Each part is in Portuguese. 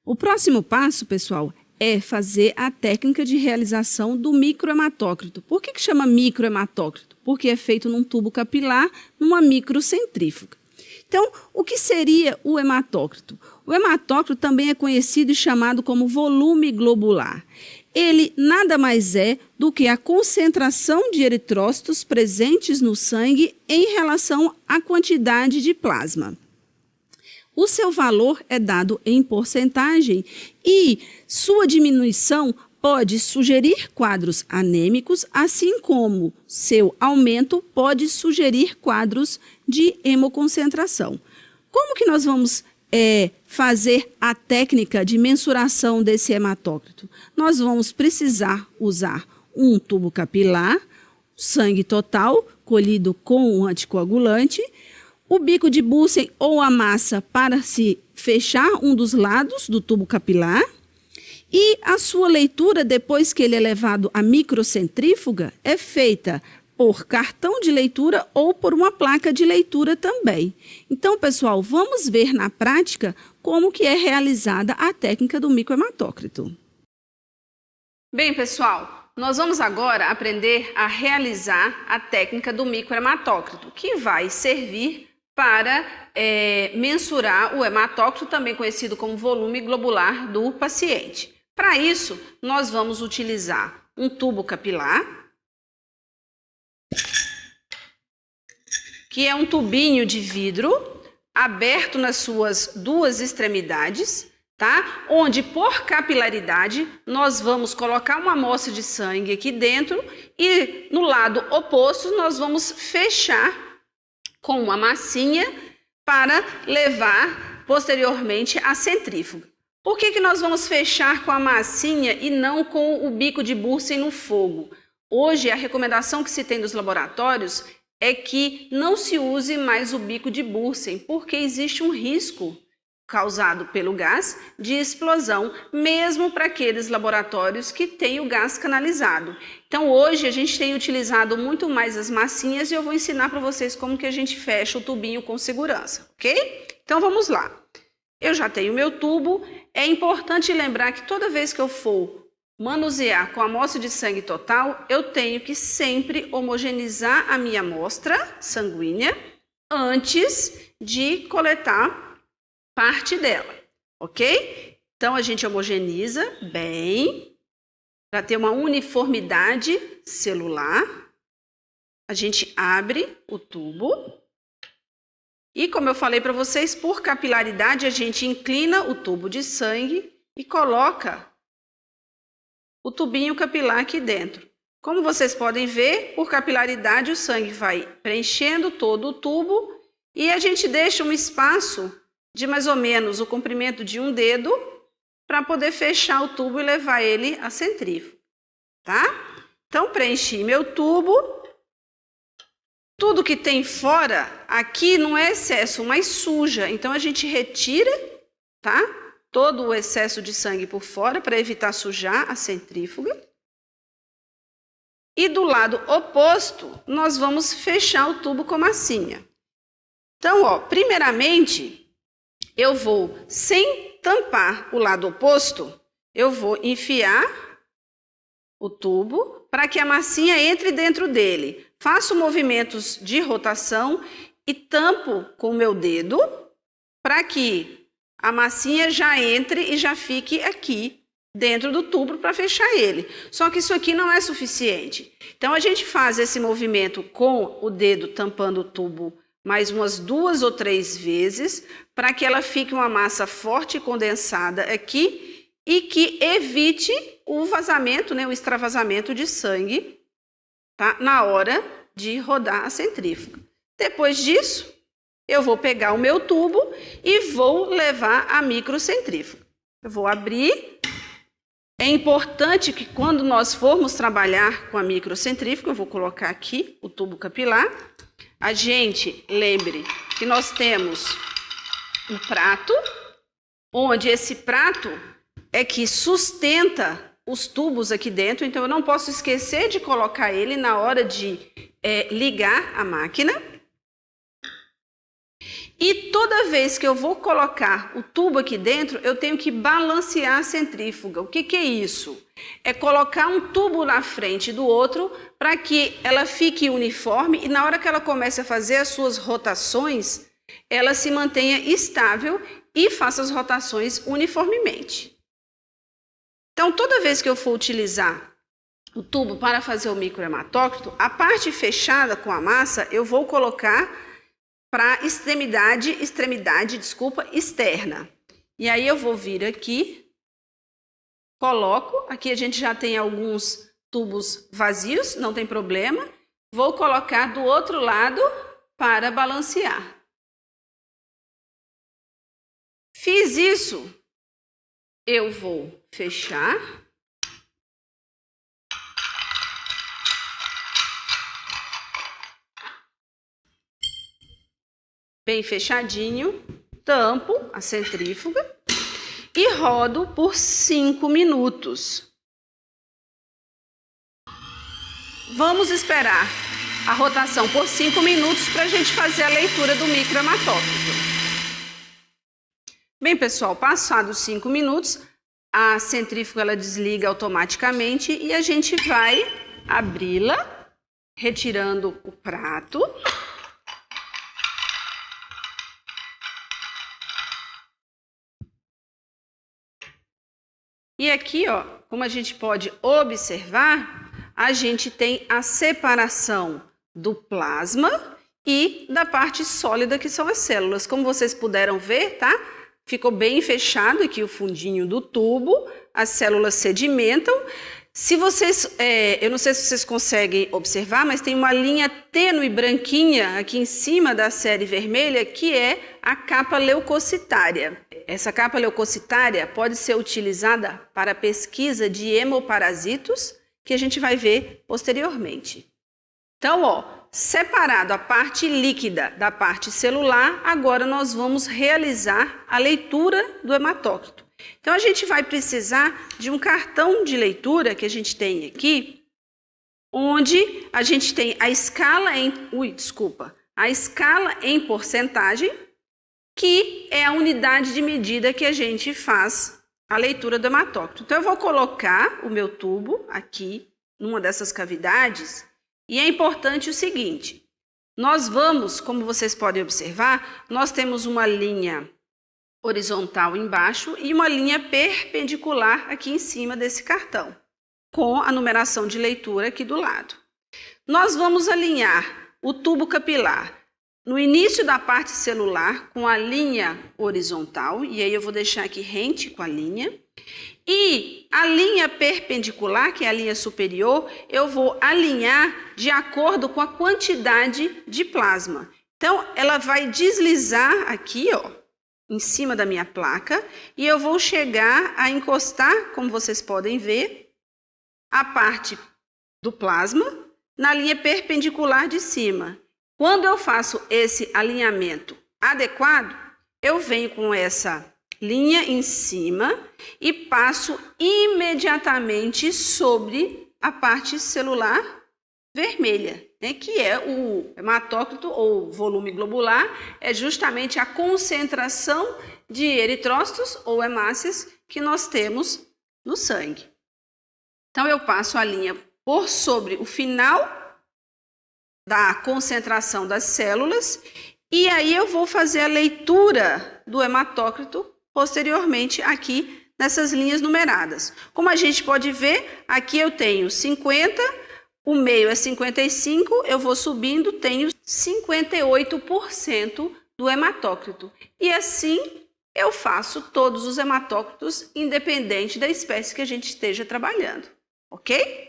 O próximo passo, pessoal, é fazer a técnica de realização do microhematócrito. Por que chama microhematócrito? Porque é feito num tubo capilar, numa microcentrífuga. Então, o que seria o hematócrito? O hematócrito também é conhecido e chamado como volume globular. Ele nada mais é do que a concentração de eritrócitos presentes no sangue em relação à quantidade de plasma. O seu valor é dado em porcentagem e sua diminuição pode sugerir quadros anêmicos, assim como seu aumento pode sugerir quadros de hemoconcentração. Como que nós vamos fazer a técnica de mensuração desse hematócrito? Nós vamos precisar usar um tubo capilar, sangue total, colhido com um anticoagulante, o bico de Bunsen ou a massa para se fechar um dos lados do tubo capilar e a sua leitura, depois que ele é levado à microcentrífuga, é feita por cartão de leitura ou por uma placa de leitura também. Então, pessoal, vamos ver na prática como que é realizada a técnica do microhematócrito. Bem, pessoal, nós vamos agora aprender a realizar a técnica do microhematócrito, que vai servir para mensurar o hematócrito, também conhecido como volume globular do paciente. Para isso, nós vamos utilizar um tubo capilar, que é um tubinho de vidro aberto nas suas duas extremidades, tá? Onde por capilaridade nós vamos colocar uma amostra de sangue aqui dentro e no lado oposto nós vamos fechar com uma massinha para levar posteriormente à centrífuga. Por que nós vamos fechar com a massinha e não com o bico de Bunsen no fogo? Hoje a recomendação que se tem dos laboratórios é que não se use mais o bico de Bunsen, porque existe um risco causado pelo gás de explosão, mesmo para aqueles laboratórios que têm o gás canalizado. Então hoje a gente tem utilizado muito mais as massinhas e eu vou ensinar para vocês como que a gente fecha o tubinho com segurança, ok? Então vamos lá. Eu já tenho meu tubo. É importante lembrar que toda vez que eu for manusear com a amostra de sangue total, eu tenho que sempre homogeneizar a minha amostra sanguínea antes de coletar parte dela, ok? Então a gente homogeneiza bem, para ter uma uniformidade celular. A gente abre o tubo e, como eu falei para vocês, por capilaridade a gente inclina o tubo de sangue e coloca o tubinho capilar aqui dentro. Como vocês podem ver, por capilaridade o sangue vai preenchendo todo o tubo e a gente deixa um espaço de mais ou menos o comprimento de um dedo para poder fechar o tubo e levar ele à centrífuga, tá? Então preenchi meu tubo. Tudo que tem fora aqui não é excesso, mas suja. Então a gente retira, tá? Todo o excesso de sangue por fora para evitar sujar a centrífuga. E do lado oposto, nós vamos fechar o tubo com massinha. Então, ó, primeiramente, eu vou, sem tampar o lado oposto, eu vou enfiar o tubo para que a massinha entre dentro dele. Faço movimentos de rotação e tampo com o meu dedo para que a massinha já entre e já fique aqui dentro do tubo para fechar ele. Só que isso aqui não é suficiente. Então a gente faz esse movimento com o dedo tampando o tubo mais umas 2 ou 3 vezes para que ela fique uma massa forte e condensada aqui e que evite o vazamento, né, o extravasamento de sangue, tá? Na hora de rodar a centrífuga. Depois disso, eu vou pegar o meu tubo e vou levar à microcentrífuga. Eu vou abrir. É importante que quando nós formos trabalhar com a microcentrífuga, eu vou colocar aqui o tubo capilar. A gente lembre que nós temos um prato, onde esse prato é que sustenta os tubos aqui dentro, então eu não posso esquecer de colocar ele na hora de ligar a máquina. E toda vez que eu vou colocar o tubo aqui dentro, eu tenho que balancear a centrífuga. O que é isso? É colocar um tubo na frente do outro para que ela fique uniforme e na hora que ela comece a fazer as suas rotações, ela se mantenha estável e faça as rotações uniformemente. Então, toda vez que eu for utilizar o tubo para fazer o microhematócrito, a parte fechada com a massa eu vou colocar para extremidade externa. E aí eu vou vir aqui, coloco, aqui a gente já tem alguns tubos vazios, não tem problema. Vou colocar do outro lado para balancear. Fiz isso, eu vou fechar. Bem fechadinho, tampo a centrífuga e rodo por 5 minutos. Vamos esperar a rotação por 5 minutos para a gente fazer a leitura do microhematócrito. Bem, pessoal, passados 5 minutos, a centrífuga ela desliga automaticamente e a gente vai abri-la, retirando o prato. E aqui, ó, como a gente pode observar, a gente tem a separação do plasma e da parte sólida que são as células. Como vocês puderam ver, tá? Ficou bem fechado aqui o fundinho do tubo, as células sedimentam. Se vocês, eu não sei se vocês conseguem observar, mas tem uma linha tênue branquinha aqui em cima da série vermelha, que é a capa leucocitária. Essa capa leucocitária pode ser utilizada para pesquisa de hemoparasitos, que a gente vai ver posteriormente. Então, ó, separado a parte líquida da parte celular, agora nós vamos realizar a leitura do hematócrito. Então, a gente vai precisar de um cartão de leitura que a gente tem aqui, onde a gente tem a escala em porcentagem, que é a unidade de medida que a gente faz a leitura do hematócrito. Então, eu vou colocar o meu tubo aqui, numa dessas cavidades, e é importante o seguinte, nós vamos, como vocês podem observar, nós temos uma linha horizontal embaixo e uma linha perpendicular aqui em cima desse cartão, com a numeração de leitura aqui do lado. Nós vamos alinhar o tubo capilar no início da parte celular com a linha horizontal, e aí eu vou deixar aqui rente com a linha, e a linha perpendicular, que é a linha superior, eu vou alinhar de acordo com a quantidade de plasma. Então, ela vai deslizar aqui, ó, em cima da minha placa, e eu vou chegar a encostar, como vocês podem ver, a parte do plasma na linha perpendicular de cima. Quando eu faço esse alinhamento adequado, eu venho com essa linha em cima e passo imediatamente sobre a parte celular vermelha, né, que é o hematócrito ou volume globular, é justamente a concentração de eritrócitos ou hemácias que nós temos no sangue. Então, eu passo a linha por sobre o final da concentração das células e aí eu vou fazer a leitura do hematócrito posteriormente aqui nessas linhas numeradas. Como a gente pode ver, aqui eu tenho 50, o meio é 55, eu vou subindo, tenho 58% do hematócrito. E assim eu faço todos os hematócritos, independente da espécie que a gente esteja trabalhando, ok?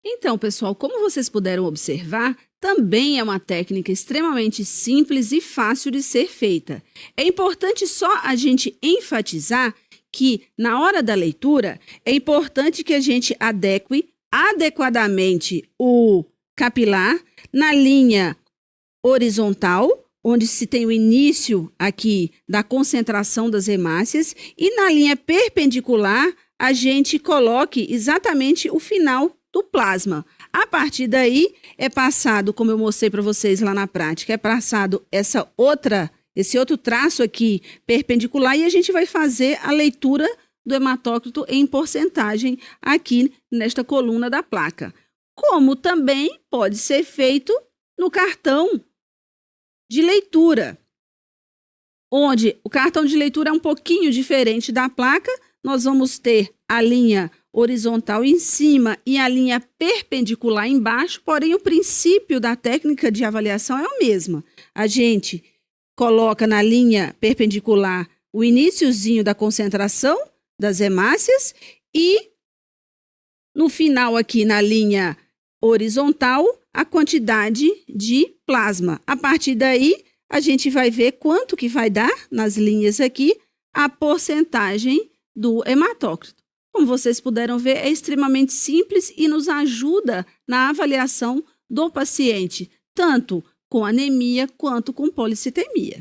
Então, pessoal, como vocês puderam observar, também é uma técnica extremamente simples e fácil de ser feita. É importante só a gente enfatizar que, na hora da leitura, é importante que a gente adeque adequadamente o capilar na linha horizontal, onde se tem o início aqui da concentração das hemácias, e na linha perpendicular a gente coloque exatamente o final do plasma. A partir daí é passado, como eu mostrei para vocês lá na prática, é passado essa outra esse outro traço aqui perpendicular e a gente vai fazer a leitura do hematócrito em porcentagem aqui nesta coluna da placa. Como também pode ser feito no cartão de leitura, onde o cartão de leitura é um pouquinho diferente da placa. Nós vamos ter a linha horizontal em cima e a linha perpendicular embaixo, porém o princípio da técnica de avaliação é o mesmo. A gente coloca na linha perpendicular o iniciozinho da concentração das hemácias e no final aqui na linha horizontal a quantidade de plasma. A partir daí a gente vai ver quanto que vai dar nas linhas aqui a porcentagem do hematócrito. Como vocês puderam ver, é extremamente simples e nos ajuda na avaliação do paciente, tanto com anemia quanto com policitemia.